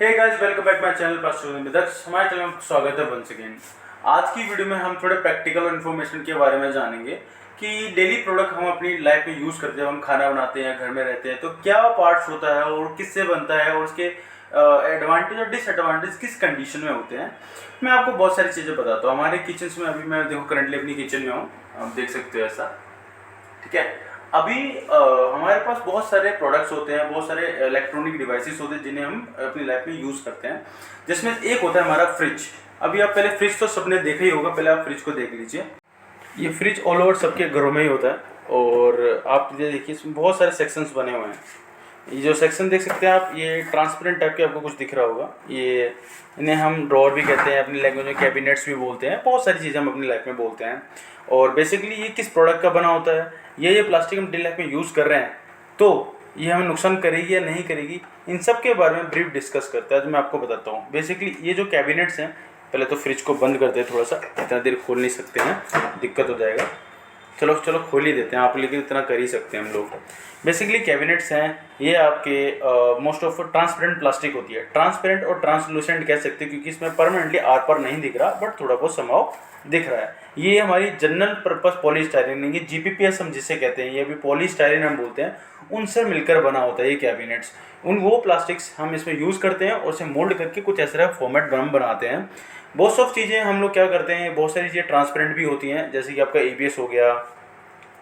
Hey guys, welcome back my channel Daksh. हमारे चैनल में स्वागत है वंस अगेन। आज की वीडियो में हम थोड़े प्रैक्टिकल और इन्फॉर्मेशन के बारे में जानेंगे कि डेली प्रोडक्ट हम अपनी लाइफ में यूज़ करते हैं। हम खाना बनाते हैं, घर में रहते हैं, तो क्या पार्ट्स होता है और किससे बनता है और उसके एडवांटेज और डिसएडवांटेज किस कंडीशन में होते हैं। मैं आपको बहुत सारी चीज़ें बताता हूँ। हमारे किचन में अभी मैं देखो करंटली अपनी किचन में हूँ, आप देख सकते हो ऐसा, ठीक है। अभी हमारे पास बहुत सारे प्रोडक्ट्स होते हैं, बहुत सारे इलेक्ट्रॉनिक डिवाइसेस होते हैं जिन्हें हम अपनी लाइफ में यूज़ करते हैं, जिसमें एक होता है हमारा फ्रिज। अभी आप पहले फ्रिज तो सबने देखा ही होगा, पहले आप फ्रिज को देख लीजिए। ये फ्रिज ऑल ओवर सबके घरों में ही होता है और आप ये देखिए इसमें बहुत सारे सेक्शंस बने हुए हैं। ये जो सेक्शन देख सकते हैं आप, ये ट्रांसपेरेंट टाइप के आपको कुछ दिख रहा होगा। ये इन्हें हम ड्रॉअर भी कहते हैं, अपनी लैंग्वेज में कैबिनेट्स भी बोलते हैं। बहुत सारी चीज़ें हम अपनी लाइफ में बोलते हैं। और बेसिकली ये किस प्रोडक्ट का बना होता है, ये प्लास्टिक हम डेली लाइफ में यूज़ कर रहे हैं, तो ये हमें नुकसान करेगी या नहीं करेगी, इन सब के बारे में ब्रीफ डिस्कस करते हैं। आज मैं आपको बताता हूँ। बेसिकली ये जो कैबिनेट्स हैं, पहले तो फ्रिज को बंद करते हैं, थोड़ा सा इतना देर खोल नहीं सकते हैं, दिक्कत हो जाएगा। चलो खोल ही देते हैं आप, लेकिन इतना कर ही सकते हैं हम लोग। बेसिकली कैबिनेट्स हैं, ये आपके मोस्ट ऑफ ट्रांसपेरेंट प्लास्टिक होती है। ट्रांसपेरेंट और ट्रांसलूसेंट कह सकते हैं क्योंकि इसमें परमानेंटली आर पार नहीं दिख रहा, बट थोड़ा बहुत समाव दिख रहा है। ये हमारी जनरल पर्पस पॉलीस्टायरीन, ये जीपीपीएस हम जिसे कहते हैं, ये भी पॉलीस्टायरीन हम बोलते हैं, उनसे मिलकर बना होता है ये कैबिनेट्स। वो प्लास्टिक्स हम इसमें यूज़ करते हैं और उसे मोल्ड करके कुछ ऐसा फॉर्मेट हम बनाते हैं। बहुत सब चीज़ें हम लोग क्या करते हैं, बहुत सारी चीज़ें ट्रांसपेरेंट भी होती हैं, जैसे कि आपका एबीएस हो गया,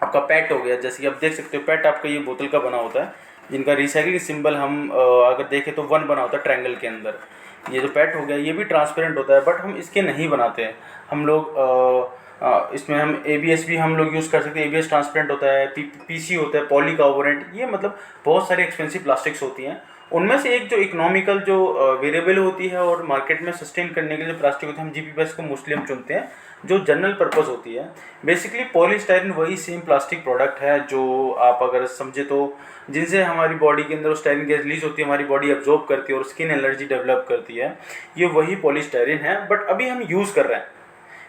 आपका पैट हो गया। जैसे कि आप देख सकते हो, पैट आपका ये बोतल का बना होता है, जिनका रिसाइकलिंग सिंबल हम अगर देखें तो 1 बना होता है ट्रायंगल के अंदर। ये जो पैट हो गया, ये भी ट्रांसपेरेंट होता है, बट हम इसके नहीं बनाते हैं। हम लोग इसमें हम एबीएस भी हम लोग यूज़ कर सकते हैं। एबीएस ट्रांसपेरेंट होता है, पीसी होता है, पॉलीकार्बोनेट, ये मतलब बहुत सारी एक्सपेंसिव प्लास्टिक्स होती हैं। उनमें से एक जो इकोनॉमिकल जो वेरिएबल होती है और मार्केट में सस्टेन करने के लिए प्लास्टिक होती है, हम जीपीपीएस को मोस्टली हम चुनते हैं, जो जनरल पर्पस होती है। बेसिकली पॉलीस्टायरीन वही सेम प्लास्टिक प्रोडक्ट है जो आप अगर समझे तो, जिनसे हमारी बॉडी के अंदर स्टायरीन गैस रिलीज होती है, हमारी बॉडी अब्जॉर्ब करती है और स्किन एलर्जी डेवलप करती है। ये वही पॉलीस्टायरीन है, बट अभी हम यूज़ कर रहे हैं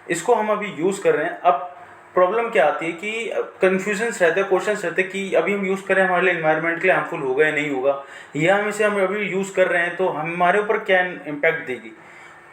इसको, हम अभी यूज़ कर रहे हैं। अब प्रॉब्लम क्या आती है कि कन्फ्यूजन्स रहते हैं, क्वेश्चंस रहते हैं कि अभी हम यूज़ कर रहे हैं, हमारे लिए एनवायरनमेंट के लिए हार्मफुल होगा या नहीं होगा, या हम अभी यूज़ कर रहे हैं तो हमारे ऊपर क्या इम्पैक्ट देगी,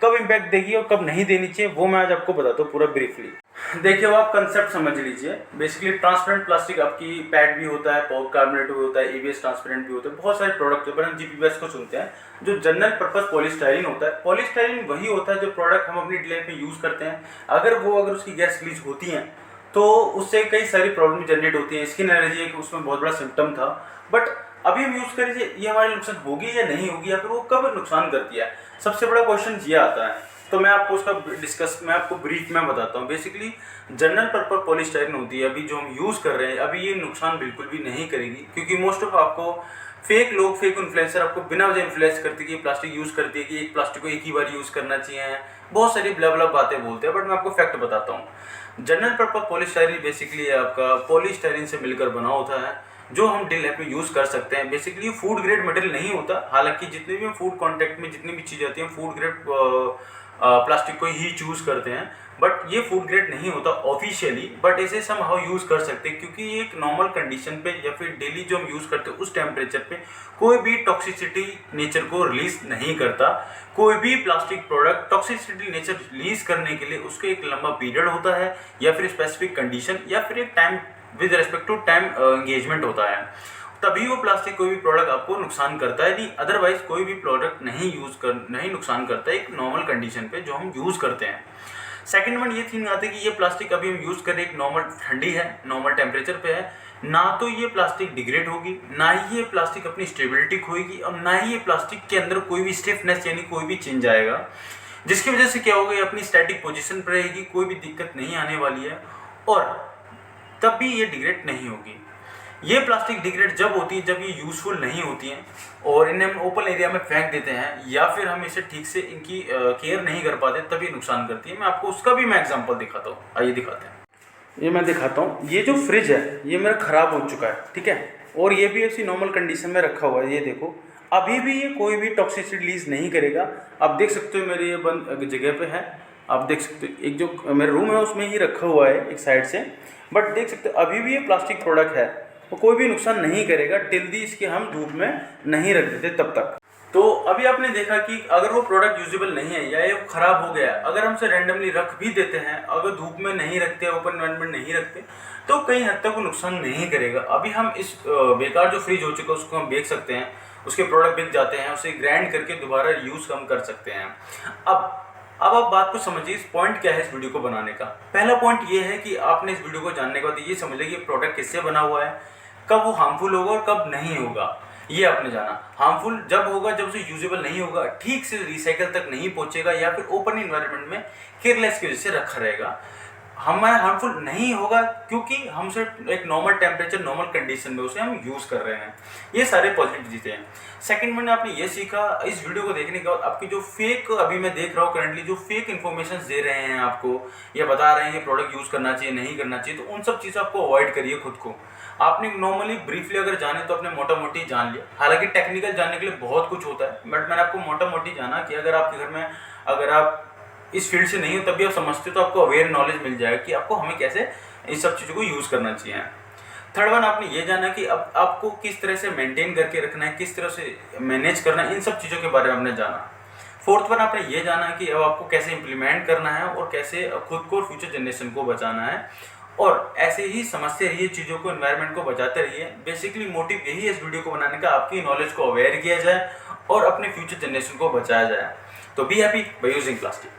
कब इम्पैक्ट देगी और कब नहीं देनी चाहिए, वो मैं आज आपको बताता हूँ पूरा ब्रीफली। देखिए, वो आप कंसेप्ट समझ लीजिए। बेसिकली ट्रांसपेरेंट प्लास्टिक आपकी पैड भी होता है, पॉलीकार्बोनेट भी होता है, एबीएस ट्रांसपेरेंट भी होता है, बहुत सारे प्रोडक्ट है, पर हम जीपीपीएस को चुनते हैं। जो जनरल पर्पस पॉलीस्टायरीन होता है, पॉलीस्टायरीन वही होता है जो प्रोडक्ट हम अपनी लाइफ में यूज़ करते हैं। अगर उसकी गैस रिलीज होती है तो उससे कई सारी प्रॉब्लम जनरेट होती है। स्किन एलर्जी एक उसमें बहुत बड़ा सिम्टम था, बट अभी हम यूज़ करें, ये हमारे नुकसान होगी या नहीं होगी, या फिर वो कब नुकसान करती है, सबसे बड़ा क्वेश्चन ये आता है। तो मैं आपको उसका मैं आपको ब्रीफ में बताता हूँ। बेसिकली जनरल पर्पस पॉलीस्टायरीन होती है, अभी जो हम यूज़ कर रहे हैं, अभी ये नुकसान बिल्कुल भी नहीं करेगी, क्योंकि मोस्ट ऑफ आपको फेक लोग, फेक इन्फ्लुएंसर आपको बिना वजह इन्फ्लुएंस करती है कि प्लास्टिक यूज़ करती है, कि एक प्लास्टिक को एक ही बार यूज़ करना चाहिए, बहुत सारी ब्ला ब्ला बातें बोलते हैं, बट मैं आपको फैक्ट बताता हूँ। जनरल पर्पस पॉलीस्टायरीन बेसिकली आपका पॉलीस्टायरीन से मिलकर बना होता है, जो हम डेली लाइफ में यूज़ कर सकते हैं। बेसिकली फूड ग्रेड मटेरियल नहीं होता, हालांकि जितने भी हम फूड कॉन्टैक्ट में जितनी भी चीज़ें आती हैं, फूड ग्रेड प्लास्टिक को ही चूज़ करते हैं, बट ये फूड ग्रेड नहीं होता ऑफिशियली, बट इसे हम हाउ यूज़ कर सकते हैं, क्योंकि ये एक नॉर्मल कंडीशन पे या फिर डेली जो हम यूज़ करते हैं उस टेम्परेचर पे कोई भी टॉक्सिसिटी नेचर को रिलीज नहीं करता। कोई भी plastic product toxicity nature release करने के लिए उसका एक लंबा पीरियड होता है, या फिर स्पेसिफिक कंडीशन, या फिर एक time with respect to time engagement होता है, तभी वो प्लास्टिक कोई भी प्रोडक्ट आपको नुकसान करता है। नहीं, अदरवाइज कोई भी प्रोडक्ट नहीं नुकसान करता है एक नॉर्मल कंडीशन पे जो हम यूज़ करते हैं। सेकंड वन ये थिंग आती है कि ये प्लास्टिक अभी हम यूज़ कर रहे हैं एक नॉर्मल ठंडी है, नॉर्मल टेम्परेचर पे है, ना तो ये प्लास्टिक डिग्रेड होगी, ना ही ये प्लास्टिक अपनी स्टेबिलिटी खोएगी, और ना ही ये प्लास्टिक के अंदर कोई भी स्टिफनेस यानी कोई भी चेंज आएगा, जिसकी वजह से क्या होगा, ये अपनी स्टैटिक पोजीशन पर रहेगी, कोई भी दिक्कत नहीं आने वाली है, और तब भी ये डिग्रेड नहीं होगी। ये प्लास्टिक डिग्रेड जब होती है जब ये यूज़फुल नहीं होती हैं और इन्हें हम ओपन एरिया में फेंक देते हैं, या फिर हम इसे ठीक से इनकी केयर नहीं कर पाते, तभी नुकसान करती है। मैं आपको उसका भी मैं एग्जांपल दिखाता हूँ, आइए दिखाते हैं। ये मैं दिखाता हूँ, ये जो फ्रिज है ये मेरा ख़राब हो चुका है, ठीक है, और ये भी ऐसी नॉर्मल कंडीशन में रखा हुआ है। ये देखो, अभी भी ये कोई भी टॉक्सिसिटी रिलीज नहीं करेगा। आप देख सकते हो मेरे ये बंद जगह पे है, आप देख सकते हो, एक जो मेरा रूम है उसमें ही रखा हुआ है एक साइड से, बट देख सकते हो अभी भी ये प्लास्टिक प्रोडक्ट है, वो कोई भी नुकसान नहीं करेगा टिल दी इसके हम धूप में नहीं रख देते तब तक। तो अभी आपने देखा कि अगर वो प्रोडक्ट यूजेबल नहीं है या ये ख़राब हो गया, अगर हम उसे रैंडमली रख भी देते हैं, अगर धूप में नहीं रखते, ओपन एनवायरनमेंट नहीं रखते, तो कई हद तक वो नुकसान नहीं करेगा। अभी हम इस बेकार जो फ्रिज हो चुका है उसको हम बेच सकते हैं, उसके प्रोडक्ट बिक जाते हैं, उसे ग्राइंड करके दोबारा यूज़ हम कर सकते हैं। अब आप बात को समझिए, इस पॉइंट क्या है इस वीडियो को बनाने का। पहला पॉइंट ये है कि आपने इस वीडियो को जानने के बाद ये समझ लिया कि प्रोडक्ट किससे बना हुआ है, कब वो हार्मफुल होगा और कब नहीं होगा। ये आपने जाना। हार्मफुल जब होगा जब उसे यूजेबल नहीं होगा, ठीक से रिसाइकल तक नहीं पहुंचेगा या फिर ओपन इन्वायरमेंट में केयरलेस की वजह से रखा रहेगा। हमारा हार्मफुल नहीं होगा क्योंकि हम सिर्फ एक नॉर्मल टेम्परेचर, नॉर्मल कंडीशन में उसे हम यूज़ कर रहे हैं। ये सारे पॉजिटिव चीज़ें हैं। सेकंड में आपने ये सीखा इस वीडियो को देखने के बाद, आपकी जो फेक, अभी मैं देख रहा हूँ करंटली जो फेक इन्फॉर्मेशन दे रहे हैं आपको, या बता रहे हैं कि प्रोडक्ट यूज़ करना चाहिए नहीं करना चाहिए, तो उन सब चीज़ों आपको अवॉइड करिए खुद को। आपने नॉर्मली ब्रीफली अगर जाने तो आपने मोटा मोटी जान लिया, हालांकि टेक्निकल जानने के लिए बहुत कुछ होता है, बट मैंने आपको मोटा मोटी जाना कि अगर आपके घर में, अगर आप इस फील्ड से नहीं हो तब भी आप समझते हो तो आपको अवेयर नॉलेज मिल जाएगा कि आपको हमें कैसे इस सब चीज़ों को यूज़ करना चाहिए। थर्ड वन, आपने ये जाना कि अब आपको किस तरह से मेंटेन करके रखना है, किस तरह से मैनेज करना है, इन सब चीज़ों के बारे में आपने जाना। फोर्थ वन, आपने ये जाना कि अब आपको कैसे इम्प्लीमेंट करना है और कैसे खुद को और फ्यूचर जनरेशन को बचाना है, और ऐसे ही समझते रहिए चीज़ों को, एनवायरनमेंट को बचाते रहिए। बेसिकली मोटिव यही है इस वीडियो को बनाने का, आपकी नॉलेज को अवेयर किया जाए और अपने फ्यूचर जनरेशन को बचाया जाए। तो be happy by using plastic.